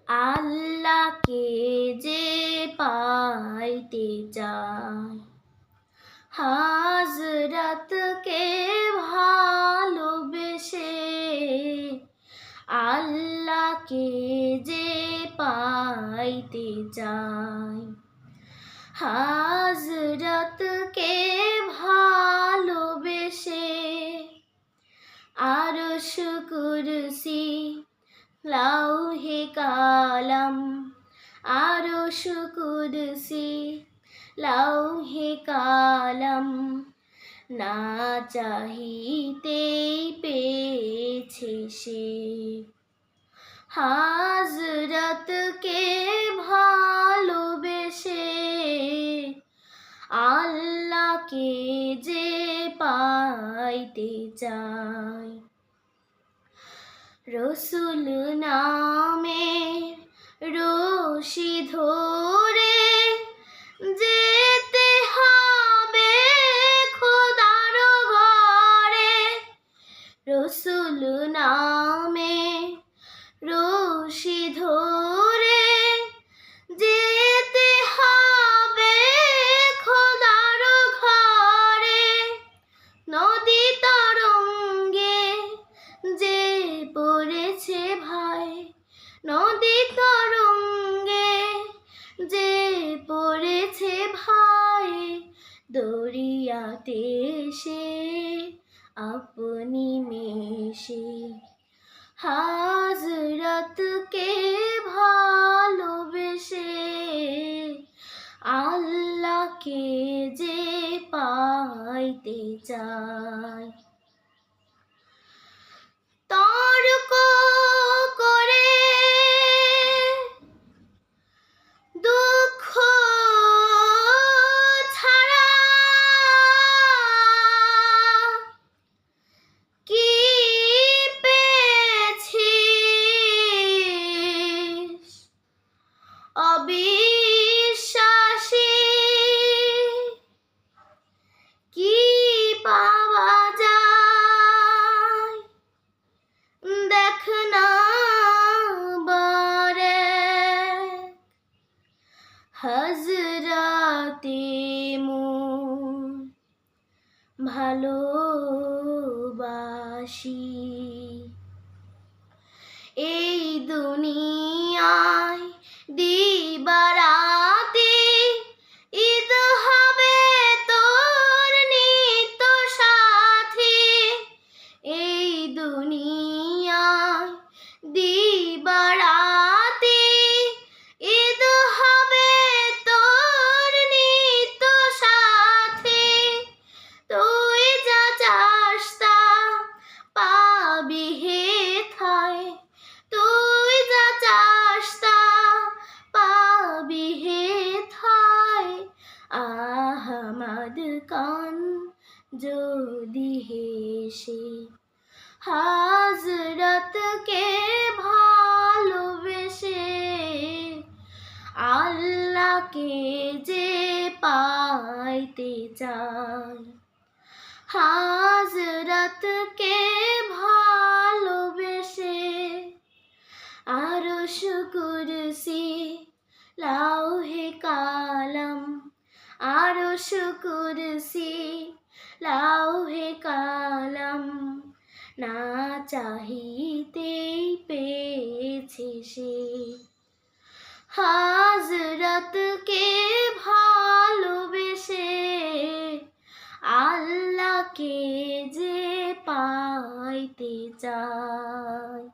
আল্লাহকে যে পাইতে চায়, হযরতকে ভালোবেসে। আল্লাহকে যে পাইতে চায়, হযরতকে ভালোবেসে। আরশ কুরসি লাউহে কালাম, আরশ কুরসি লাউহে কালাম, না চাহিতেই পেয়েছে সে। হযরতকে ভালোবেসে, আল্লাহকে যে পাইতে চায়। রসুল নামের রশি ধরে যেতে হবে খোদার ঘরে। রসুল নামের রশি ধরে যেতে হবে খোদার ঘরে। নদী তরঙ্গে যে পড়েছে ভাই, নদী তরঙ্গে যে পড়েছে ভাই, দরিয়াতে সে আপনি মেশে। হযরতকে ভালোবেসে, আল্লাহকে যে পাইতে চায়। তর্ক করে দুঃখ ছাড়া কি পেয়েছিস? অবিশ্বাসী কি পাওয়া যায়? দেখ না বারে হযরতে মোর ভালোবাসি। এই দুনিয়ায় দিবারাতে ঈদ হবে তোর নিত্য সাথী। এই দুনিয়ায় দিবারাতে ঈদ হবে তোর নিত্য সাথী। তুই যা চাস তা পাবি হেথায়, তুই যা চাস তা পাবি হেথায়। আহমদ কান যদি হেসে, হযরতকে ভালোবেসে, আল্লাহকে যে পাইতে চায়। হযরতকে ভালোবেসে, আরশ কুরসি লাউহে কালাম, আরশ কুরসি লাউহে কালাম, না চাহিতেই পেয়েছে সে। হযরতকে ভালোবেসে, আল্লাহকে যে পাইতে চায়।